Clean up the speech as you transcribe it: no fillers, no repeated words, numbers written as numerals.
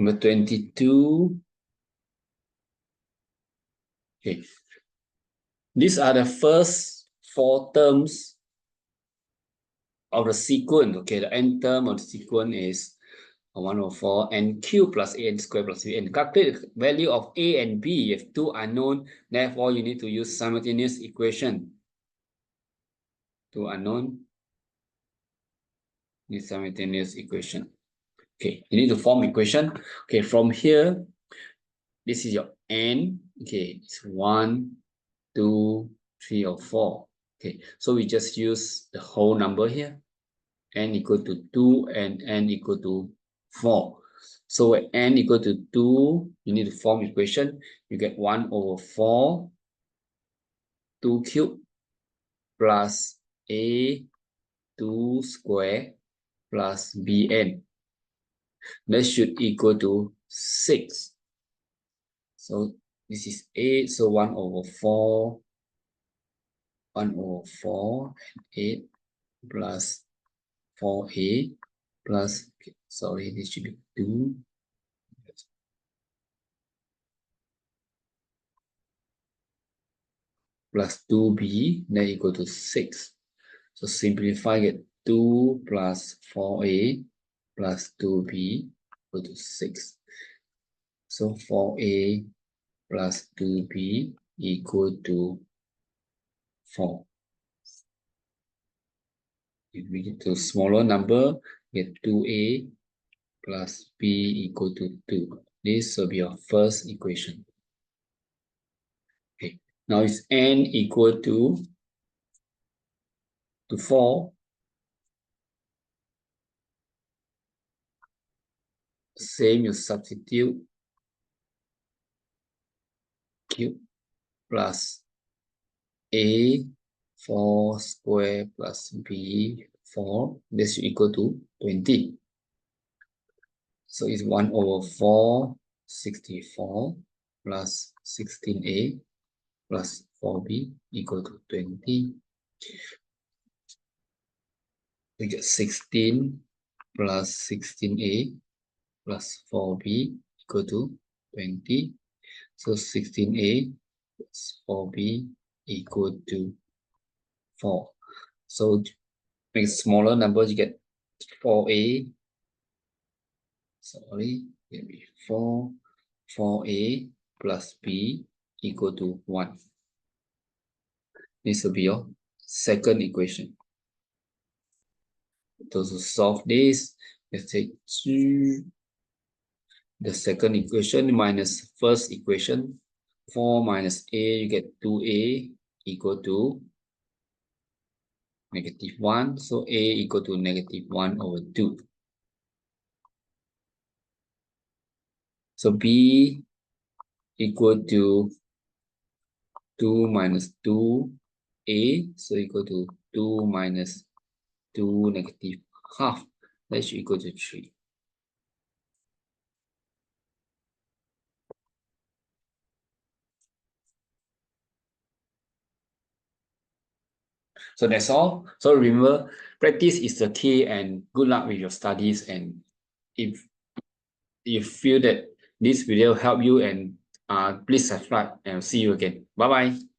Number 22. Okay. These are the first 4 terms of the sequence. Okay, the nth term of the sequence is 1/4 nq plus an squared plus bn. Calculate the value of a and b. You have 2 unknown, therefore you need to use simultaneous equation. 2 unknown, need simultaneous equation. Okay, you need to form equation. Okay, from here, this is your n. Okay, it's 1, 2, 3, or 4. Okay, so we just use the whole number here. N equal to 2 and n equal to 4. So when n equal to 2, you need to form equation. You get 1/4 2 cubed plus a 2 square plus bn. That should equal to 6. So this is 8. So 1/4 and 8 plus 4a plus, okay, sorry, this should be 2 plus 2b, that equal to 6. So simplify, get 2 plus 4a plus 2b equal to 6. So 4a plus 2b equal to 4. If we get to smaller number, get 2a plus b equal to 2. This will be your first equation. Okay, now it's n equal to 4. Same, you substitute cube plus a 4 square plus b 4. This should equal to 20. So it's 1/4 64 plus 16a plus 4b equal to 20. We get 16 plus 16a plus 4b equal to 20. So 16a plus 4b equal to 4. So make smaller numbers, you get 4a. Sorry, it will be 4a plus b equal to 1. This will be your second equation. To solve this, let's take the second equation minus first equation. 4 minus a, you get 2a equal to -1. So a equal to -1/2. So b equal to 2 minus 2a, so equal to 2 minus 2 -half. That should equal to 3. So that's all. So remember, practice is the key, and good luck with your studies. And if you feel that this video helped you, and please subscribe, and I'll see you again. Bye bye.